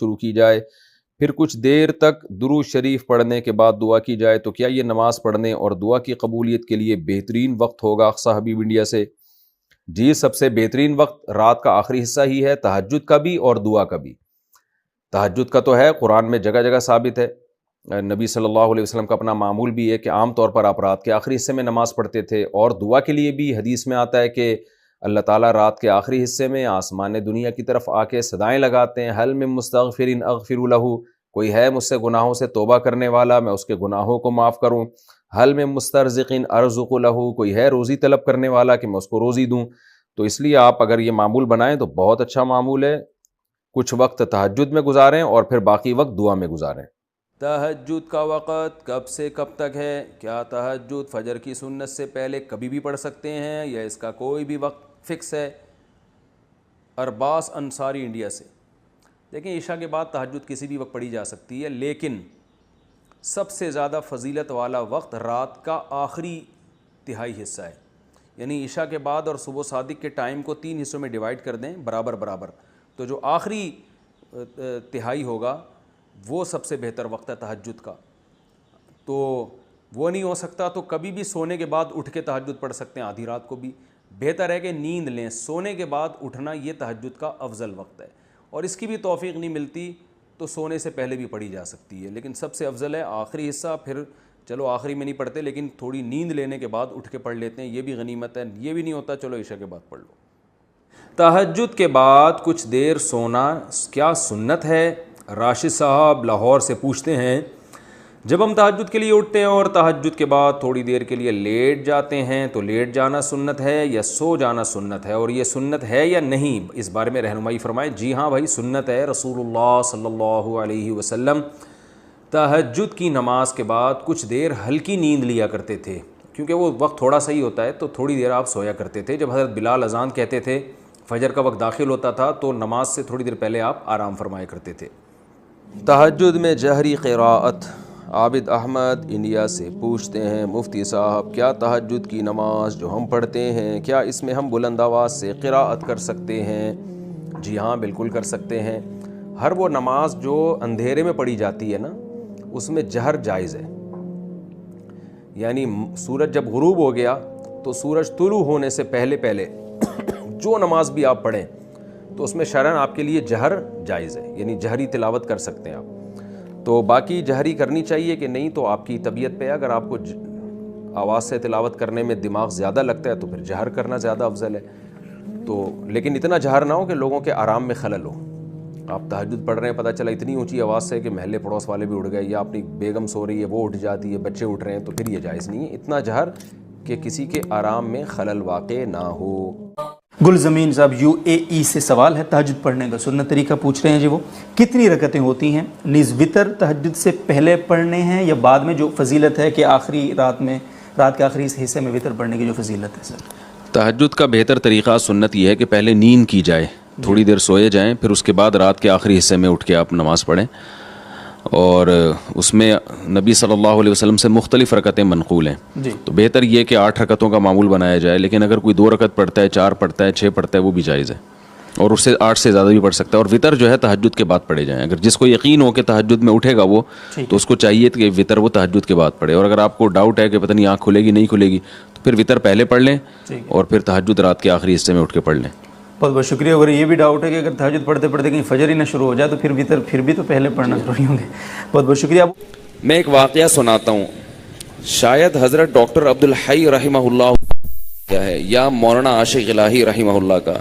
شروع کی جائے، پھر کچھ دیر تک درود شریف پڑھنے کے بعد دعا کی جائے، تو کیا یہ نماز پڑھنے اور دعا کی قبولیت کے لیے بہترین وقت ہوگا؟ اقصیٰ حبیب انڈیا سے جی، سب سے بہترین وقت رات کا آخری حصہ ہی ہے، تہجد کا بھی اور دعا کا بھی۔ تہجد کا تو ہے، قرآن میں جگہ جگہ ثابت ہے، نبی صلی اللہ علیہ وسلم کا اپنا معمول بھی ہے کہ عام طور پر آپ رات کے آخری حصے میں نماز پڑھتے تھے، اور دعا کے لیے بھی حدیث میں آتا ہے کہ اللہ تعالیٰ رات کے آخری حصے میں آسمان دنیا کی طرف آ کے صدائیں لگاتے ہیں، حل من مستغفر اغفر لہ، کوئی ہے مجھ سے گناہوں سے توبہ کرنے والا، میں اس کے گناہوں کو معاف کروں، حل من مسترزق ارزق لہ، کوئی ہے روزی طلب کرنے والا کہ میں اس کو روزی دوں۔ تو اس لیے آپ اگر یہ معمول بنائیں تو بہت اچھا معمول ہے، کچھ وقت تہجد میں گزاریں اور پھر باقی وقت دعا میں گزاریں۔ تہجد کا وقت کب سے کب تک ہے؟ کیا تہجد فجر کی سنت سے پہلے کبھی بھی پڑھ سکتے ہیں یا اس کا کوئی بھی وقت فکس ہے؟ ارباس انصاری انڈیا سے، دیکھیں عشاء کے بعد تہجد کسی بھی وقت پڑھی جا سکتی ہے، لیکن سب سے زیادہ فضیلت والا وقت رات کا آخری تہائی حصہ ہے، یعنی عشاء کے بعد اور صبح صادق کے ٹائم کو 3 حصوں میں ڈیوائڈ کر دیں برابر برابر، تو جو آخری تہائی ہوگا وہ سب سے بہتر وقت ہے تہجد کا۔ تو وہ نہیں ہو سکتا تو کبھی بھی سونے کے بعد اٹھ کے تہجد پڑھ سکتے ہیں، آدھی رات کو بھی بہتر ہے کہ نیند لیں، سونے کے بعد اٹھنا یہ تہجد کا افضل وقت ہے، اور اس کی بھی توفیق نہیں ملتی تو سونے سے پہلے بھی پڑھی جا سکتی ہے، لیکن سب سے افضل ہے آخری حصہ، پھر چلو آخری میں نہیں پڑھتے لیکن تھوڑی نیند لینے کے بعد اٹھ کے پڑھ لیتے ہیں، یہ بھی غنیمت ہے، یہ بھی نہیں ہوتا چلو عشاء کے بعد پڑھ لو۔ تہجد کے بعد کچھ دیر سونا کیا سنت ہے؟ راشد صاحب لاہور سے پوچھتے ہیں، جب ہم تہجد کے لیے اٹھتے ہیں اور تہجد کے بعد تھوڑی دیر کے لیے لیٹ جاتے ہیں تو لیٹ جانا سنت ہے یا سو جانا سنت ہے، اور یہ سنت ہے یا نہیں، اس بارے میں رہنمائی فرمائیں۔ جی ہاں بھائی سنت ہے، رسول اللہ صلی اللہ علیہ وسلم تہجد کی نماز کے بعد کچھ دیر ہلکی نیند لیا کرتے تھے، کیونکہ وہ وقت تھوڑا سا ہی ہوتا ہے تو تھوڑی دیر آپ سویا کرتے تھے۔ جب حضرت بلال اذان کہتے تھے فجر کا وقت داخل ہوتا تھا تو نماز سے تھوڑی دیر پہلے آپ آرام فرمایا کرتے تھے۔ تہجد میں جہری قراءت، عابد احمد انڈیا سے پوچھتے ہیں، مفتی صاحب کیا تہجد کی نماز جو ہم پڑھتے ہیں کیا اس میں ہم بلند آواز سے قراءت کر سکتے ہیں؟ جی ہاں بالکل کر سکتے ہیں، ہر وہ نماز جو اندھیرے میں پڑھی جاتی ہے نا اس میں جہر جائز ہے، یعنی سورج جب غروب ہو گیا تو سورج طلوع ہونے سے پہلے پہلے جو نماز بھی آپ پڑھیں تو اس میں شرعاً آپ کے لیے جہر جائز ہے، یعنی جہری تلاوت کر سکتے ہیں آپ۔ تو باقی جہری کرنی چاہیے کہ نہیں تو آپ کی طبیعت پہ، اگر آپ کو آواز سے تلاوت کرنے میں دماغ زیادہ لگتا ہے تو پھر جہر کرنا زیادہ افضل ہے، تو لیکن اتنا جہر نہ ہو کہ لوگوں کے آرام میں خلل ہو۔ آپ تہجد پڑھ رہے ہیں، پتہ چلا اتنی اونچی آواز سے کہ محلے پڑوس والے بھی اٹھ گئے، یا اپنی بیگم سو رہی ہے وہ اٹھ جاتی ہے، بچے اٹھ رہے ہیں، تو پھر یہ جائز نہیں ہے اتنا جہر کہ کسی کے آرام میں خلل واقع نہ ہو۔ گلزمین صاحب UAE سے سوال ہے، تہجد پڑھنے کا سنت طریقہ پوچھ رہے ہیں جی، وہ کتنی رکعتیں ہوتی ہیں؟ نیز وطر تہجد سے پہلے پڑھنے ہیں یا بعد میں، جو فضیلت ہے کہ آخری رات کے آخری حصے میں وطر پڑھنے کی جو فضیلت ہے سر؟ تہجد کا بہتر طریقہ سنت یہ ہے کہ پہلے نیند کی جائے، تھوڑی دیر سوئے جائیں، پھر اس کے بعد رات کے آخری حصے میں اٹھ کے آپ نماز پڑھیں، اور اس میں نبی صلی اللہ علیہ وسلم سے مختلف رکعتیں منقول ہیں جی، تو بہتر یہ کہ 8 رکعتوں کا معمول بنایا جائے، لیکن اگر کوئی 2 رکعت پڑھتا ہے، 4 پڑھتا ہے، 6 پڑھتا ہے وہ بھی جائز ہے، اور اس سے 8 سے زیادہ بھی پڑھ سکتا ہے، اور وطر جو ہے تہجد کے بعد پڑھے جائیں، اگر جس کو یقین ہو کہ تہجد میں اٹھے گا وہ تو اس کو چاہیے کہ وطر وہ تہجد کے بعد پڑھے، اور اگر آپ کو ڈاؤٹ ہے کہ پتہ نہیں آنکھ کھلے گی نہیں کھلے گی تو پھر وطر پہلے پڑھ لیں اور پھر تہجد رات کے آخری حصے میں اٹھ کے پڑھ لیں۔ بہت بہت شکریہ۔ اگر یہ بھی ڈاؤٹ ہے کہ اگر تہجد پڑھتے پڑھتے کہیں فجر ہی نہ شروع ہو جائے تو پھر وطر پھر بھی تو پہلے پڑھنا ضروری ہوں گے۔ بہت بہت شکریہ۔ میں ایک واقعہ سناتا ہوں، شاید حضرت ڈاکٹر عبدالحی رحمہ اللہ کیا ہے یا مولانا عاشق الہی رحمہ اللہ کا،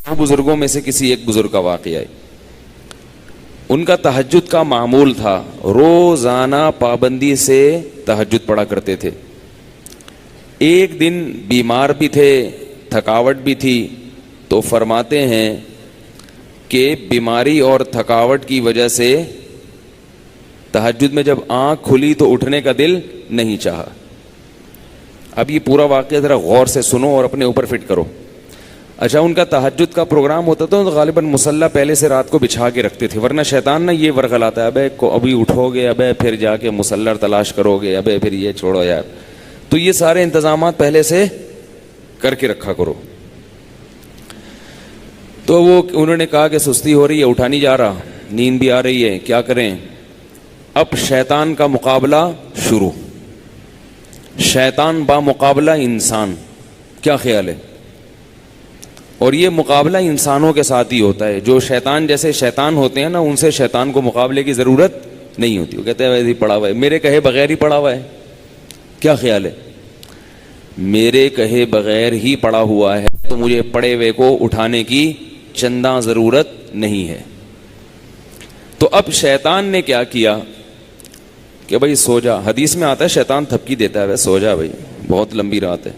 وہ بزرگوں میں سے کسی ایک بزرگ کا واقعہ ہے۔ ان کا تہجد کا معمول تھا، روزانہ پابندی سے تہجد پڑھا کرتے تھے۔ ایک دن بیمار بھی تھے، تھکاوٹ بھی تھی، تو فرماتے ہیں کہ بیماری اور تھکاوٹ کی وجہ سے تہجد میں جب آنکھ کھلی تو اٹھنے کا دل نہیں چاہا۔ اب یہ پورا واقعہ ذرا غور سے سنو اور اپنے اوپر فٹ کرو۔ اچھا، ان کا تہجد کا پروگرام ہوتا تھا تو غالباً مصلی پہلے سے رات کو بچھا کے رکھتے تھے، ورنہ شیطان نہ یہ ورغلاتا ہے، ابھی اٹھو گے، پھر جا کے مصلی تلاش کرو گے، پھر یہ چھوڑو یار، تو یہ سارے انتظامات پہلے سے کر کے رکھا کرو۔ تو انہوں نے کہا کہ سستی ہو رہی ہے، اٹھا نہیں جا رہا، نیند بھی آ رہی ہے, کیا کریں؟ اب شیطان کا مقابلہ شروع, شیطان با مقابلہ انسان, کیا خیال ہے؟ اور یہ مقابلہ انسانوں کے ساتھ ہی ہوتا ہے. جو شیطان جیسے شیطان ہوتے ہیں نا, ان سے شیطان کو مقابلے کی ضرورت نہیں ہوتی. وہ کہتے ہیں ویسے ہی پڑا ہوا ہے, میرے کہے بغیر ہی پڑا ہوا ہے. کیا خیال ہے؟ میرے کہے بغیر ہی پڑا ہوا ہے تو مجھے پڑے ہوئے کو اٹھانے کی چندہ ضرورت نہیں ہے. تو اب شیطان نے کیا کیا کہ بھائی سو جا. حدیث میں آتا ہے شیطان تھپکی دیتا ہے, سو جا بھائی بہت لمبی رات ہے.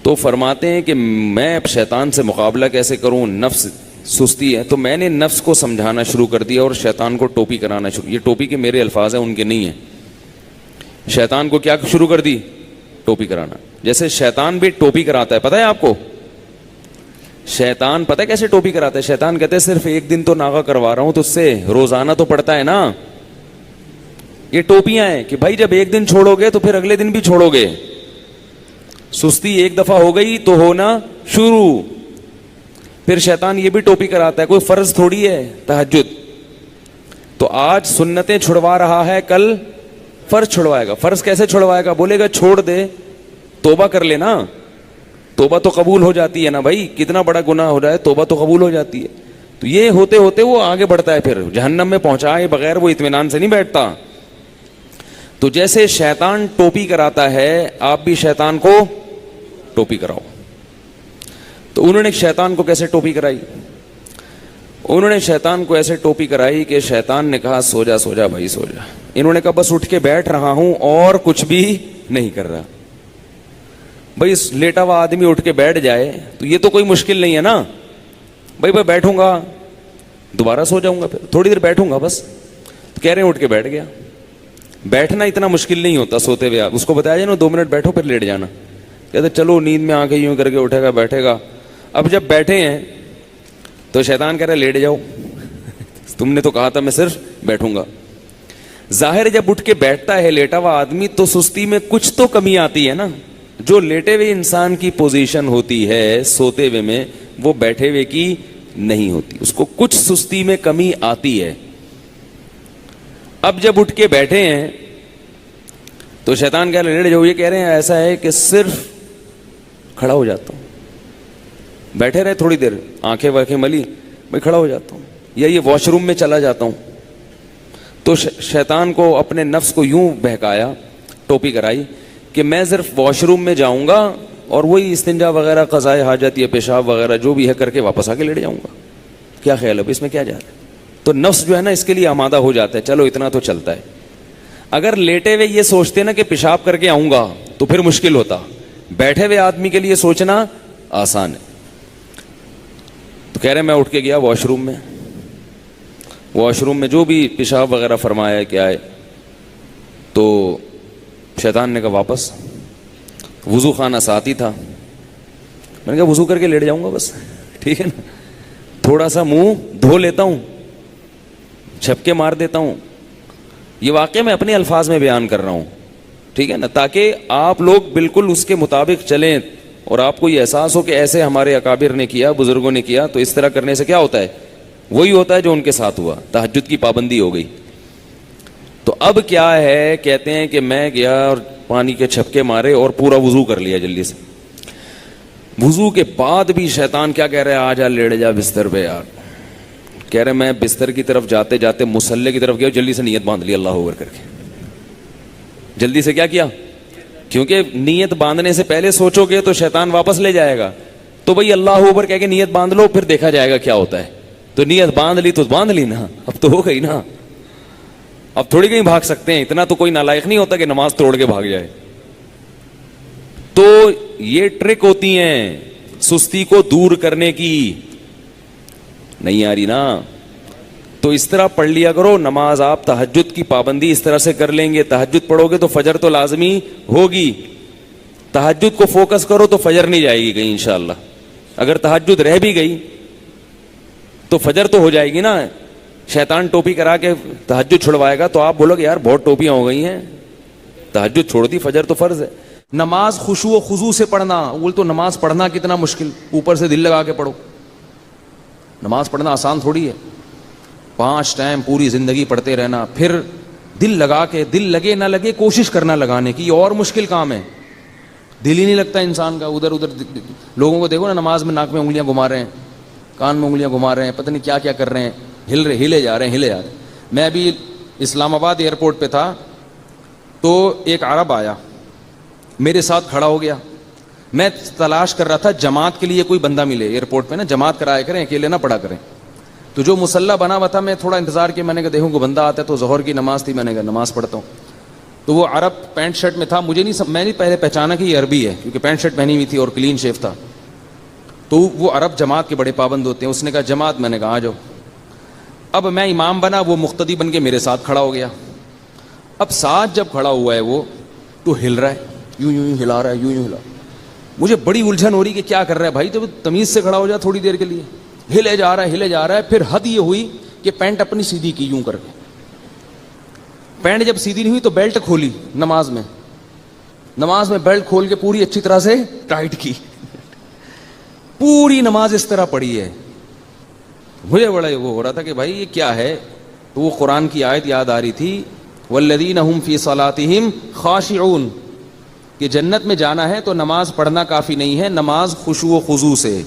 تو فرماتے ہیں کہ میں اب شیطان سے مقابلہ کیسے کروں, نفس سستی ہے. تو میں نے نفس کو سمجھانا شروع کر دیا اور شیطان کو ٹوپی کرانا شروع. یہ ٹوپی کے میرے الفاظ ہیں, ان کے نہیں ہیں. شیطان کو کیا شروع کر دی؟ ٹوپی کرانا. جیسے شیطان بھی ٹوپی کراتا ہے, پتہ ہے آپ کو شیطان پتہ ہے کیسے ٹوپی کراتا ہے؟ شیطان کہتے ہیں صرف ایک دن تو ناغہ کروا رہا ہوں تو اس سے روزانہ تو پڑتا ہے نا. یہ ٹوپیاں ہیں کہ بھائی جب ایک دن چھوڑو گے تو پھر اگلے دن بھی چھوڑو گے. سستی ایک دفعہ ہو گئی تو ہونا شروع. پھر شیطان یہ بھی ٹوپی کراتا ہے, کوئی فرض تھوڑی ہے تہجد. تو آج سنتیں چھڑوا رہا ہے, کل فرض چھڑوائے گا. فرض کیسے چھڑوائے گا؟ بولے گا چھوڑ دے, توبہ کر لینا. توبہ تو قبول ہو جاتی ہے نا بھائی, کتنا بڑا گناہ ہو جائے توبہ تو قبول ہو جاتی ہے. تو یہ ہوتے ہوتے وہ آگے بڑھتا ہے, پھر جہنم میں پہنچائے بغیر وہ اطمینان سے نہیں بیٹھتا. تو جیسے شیطان ٹوپی کراتا ہے, آپ بھی شیطان کو ٹوپی کراؤ. تو انہوں نے شیطان کو کیسے ٹوپی کرائی؟ انہوں نے شیطان کو ایسے ٹوپی کرائی کہ شیطان نے کہا سو جا سو جا بھائی سو جا. انہوں نے کہا بس اٹھ کے بیٹھ رہا ہوں اور کچھ بھی نہیں کر رہا. بھائی لیٹا ہوا آدمی اٹھ کے بیٹھ جائے تو یہ تو کوئی مشکل نہیں ہے نا. بھائی میں بیٹھوں گا دوبارہ سو جاؤں گا, پھر تھوڑی دیر بیٹھوں گا بس. تو کہہ رہے ہیں اٹھ کے بیٹھ گیا. بیٹھنا اتنا مشکل نہیں ہوتا سوتے ہوئے. آپ اس کو بتایا جائے نا 2 منٹ بیٹھو پھر لیٹ جانا. کہتے چلو نیند میں آ کے یوں کر کے اٹھے گا بیٹھے گا. اب جب بیٹھے ہیں تو شیطان کہہ رہا ہے لیٹ جاؤ, تم نے تو کہا تھا میں صرف بیٹھوں گا. ظاہر جب اٹھ کے بیٹھتا ہے لیٹا ہوا آدمی تو سستی میں کچھ تو کمی آتی ہے نا. جو لیٹے ہوئے انسان کی پوزیشن ہوتی ہے سوتے ہوئے میں, وہ بیٹھے ہوئے کی نہیں ہوتی. اس کو کچھ سستی میں کمی آتی ہے. اب جب اٹھ کے بیٹھے ہیں تو شیطان کہہ رہے لیٹ جاؤ. یہ کہہ رہے ہیں ایسا ہے کہ صرف کھڑا ہو جاتا ہوں. بیٹھے رہے تھوڑی دیر, آنکھیں واکھیں ملی, میں کھڑا ہو جاتا ہوں, یا یہ واش روم میں چلا جاتا ہوں. تو شیطان کو اپنے نفس کو یوں بہکایا, ٹوپی کرائی کہ میں صرف واش روم میں جاؤں گا اور وہی استنجا وغیرہ قضائے حاجت یا پیشاب وغیرہ جو بھی ہے کر کے واپس آ کے لیٹ جاؤں گا. کیا خیال ہے اس میں کیا جا رہا ہے؟ تو نفس جو ہے نا اس کے لیے آمادہ ہو جاتا ہے, چلو اتنا تو چلتا ہے. اگر لیٹے ہوئے یہ سوچتے نا کہ پیشاب کر کے آؤں گا تو پھر مشکل ہوتا. بیٹھے ہوئے آدمی کے لیے سوچنا آسان ہے. تو کہہ رہے میں اٹھ کے گیا واش روم میں. واش روم میں جو بھی پیشاب وغیرہ فرمایا ہے کیا ہے, تو شیطان نے کہا واپس. وضو خانہ ساتھ ہی تھا. میں نے کہا وضو کر کے لیٹ جاؤں گا بس, ٹھیک ہے نا, تھوڑا سا منہ دھو لیتا ہوں, چھپکے مار دیتا ہوں. یہ واقعہ میں اپنے الفاظ میں بیان کر رہا ہوں, ٹھیک ہے نا, تاکہ آپ لوگ بالکل اس کے مطابق چلیں اور آپ کو یہ احساس ہو کہ ایسے ہمارے اکابر نے کیا, بزرگوں نے کیا. تو اس طرح کرنے سے کیا ہوتا ہے؟ وہی ہوتا ہے جو ان کے ساتھ ہوا, تہجد کی پابندی ہو گئی. تو اب کیا ہے, کہتے ہیں کہ میں گیا اور پانی کے چھپکے مارے اور پورا وضو کر لیا جلدی سے. وضو کے بعد بھی شیطان کیا کہہ رہے ہیں, آ جا لیٹ جا بستر پہ یار. کہہ رہے میں بستر کی طرف جاتے جاتے مصلے کی طرف گیا, جلدی سے نیت باندھ لی اللہ اکبر کر کے. جلدی سے کیا کیا؟ کیونکہ نیت باندھنے سے پہلے سوچو گے تو شیطان واپس لے جائے گا. تو بھئی اللہ اکبر کہہ کے نیت باندھ لو, پھر دیکھا جائے گا کیا ہوتا ہے. تو نیت باندھ لی تو باندھ لی نا, اب تو ہو گئی نا, اب تھوڑی کہیں بھاگ سکتے ہیں. اتنا تو کوئی نالائق نہیں ہوتا کہ نماز توڑ کے بھاگ جائے. تو یہ ٹرک ہوتی ہیں سستی کو دور کرنے کی. نہیں آ رہی نا, تو اس طرح پڑھ لیا کرو نماز. آپ تہجد کی پابندی اس طرح سے کر لیں گے. تہجد پڑھو گے تو فجر تو لازمی ہوگی. تہجد کو فوکس کرو تو فجر نہیں جائے گی کہیں انشاءاللہ. اگر تہجد رہ بھی گئی تو فجر تو ہو جائے گی نا. شیطان ٹوپی کرا کے تہجد چھڑوائے گا تو آپ بولو گے یار بہت ٹوپیاں ہو گئی ہیں, تہجد چھوڑ دی, فجر تو فرض ہے. نماز خشوع و خضوع سے پڑھنا, بول تو نماز پڑھنا کتنا مشکل, اوپر سے دل لگا کے پڑھو. نماز پڑھنا آسان تھوڑی ہے. 5 ٹائم پوری زندگی پڑھتے رہنا, پھر دل لگا کے, دل لگے نہ لگے کوشش کرنا لگانے کی, یہ اور مشکل کام ہے. دل ہی نہیں لگتا انسان کا, ادھر ادھر لوگوں کو دیکھو نا نماز میں ناک میں انگلیاں گھما رہے ہیں, کان میں انگلیاں گھما رہے ہیں, پتہ نہیں کیا کیا کر رہے ہیں, ہلے جا رہے ہیں. میں ابھی اسلام آباد ایئرپورٹ پہ تھا تو ایک عرب آیا میرے ساتھ کھڑا ہو گیا. میں تلاش کر رہا تھا جماعت کے لیے کوئی بندہ ملے ایئرپورٹ پہ نا, جماعت کرایا کریں, اکیلے نہ پڑھا کریں. تو جو مسلح بنا ہوا تھا میں تھوڑا انتظار کیا, میں نے کہا دیکھوں کوئی بندہ آتا ہے, تو ظہر کی نماز تھی, میں نے کہا نماز پڑھتا ہوں. تو وہ عرب پینٹ شرٹ میں تھا, میں نہیں پہلے پہچانا کہ یہ عربی ہے کیونکہ پینٹ شرٹ پہنی ہوئی تھی اور کلین شیف تھا. تو وہ عرب جماعت کے بڑے پابند ہوتے ہیں, اس نے کہا جماعت, میں نے کہا آ جاؤ. اب میں امام بنا, وہ مقتدی بن کے میرے ساتھ کھڑا ہو گیا. اب ساتھ جب کھڑا ہوا ہے وہ تو ہل رہا ہے, یوں یوں ہلا رہا ہے, یوں ہلا. مجھے بڑی الجھن ہو رہی کہ کیا کر رہا ہے بھائی, تو تمیز سے کھڑا ہو جا تھوڑی دیر کے لیے. ہلے جا رہا ہے. پھر حد یہ ہوئی کہ پینٹ اپنی سیدھی کی یوں کر کے. پینٹ جب سیدھی نہیں ہوئی تو بیلٹ کھولی نماز میں بیلٹ کھول کے پوری اچھی طرح سے ٹائٹ کی. پوری نماز اس طرح پڑھی ہے. مجھے بڑا وہ ہو رہا تھا کہ بھائی یہ کیا ہے. تو وہ قرآن کی آیت یاد آ رہی تھی, والذین هم فی صلاتہم خاشعون, کہ جنت میں جانا ہے تو نماز پڑھنا کافی نہیں ہے, نماز خشوع و خضوع سے.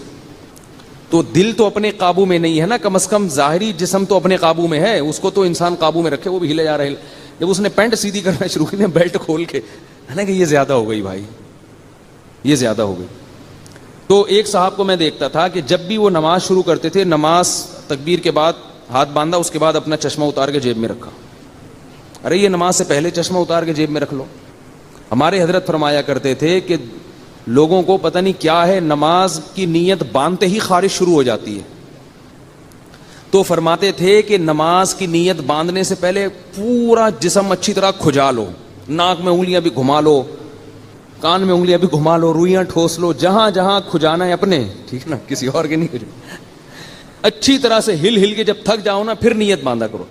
تو دل تو اپنے قابو میں نہیں ہے نا, کم از کم ظاہری جسم تو اپنے قابو میں ہے, اس کو تو انسان قابو میں رکھے, وہ بھی ہلے جا رہا ہے. جب اس نے پینٹ سیدھی کرنا شروع کی, بیلٹ کھول کے, ہے نا کہ یہ زیادہ ہو گئی بھائی, یہ زیادہ ہو گئی. تو ایک صاحب کو میں دیکھتا تھا کہ جب بھی وہ نماز شروع کرتے تھے, نماز تکبیر کے بعد ہاتھ باندھا, اس کے بعد اپنا چشمہ اتار کے جیب میں رکھا. ارے یہ نماز سے پہلے چشمہ اتار کے جیب میں رکھ لو. ہمارے حضرت فرمایا کرتے تھے کہ لوگوں کو پتہ نہیں کیا ہے, نماز کی نیت باندھتے ہی خارش شروع ہو جاتی ہے. تو فرماتے تھے کہ نماز کی نیت باندھنے سے پہلے پورا جسم اچھی طرح کھجا لو, ناک میں انگلیاں بھی گھما لو, کان میں انگلیاں بھی گھما لو, روئیاں ٹھوس لو, جہاں جہاں کھجانا ہے اپنے, ٹھیک نا, کسی اور کے نہیں کھجانا. اچھی طرح سے ہل کے جب تھک جاؤ نا, پھر نیت باندھا کرو.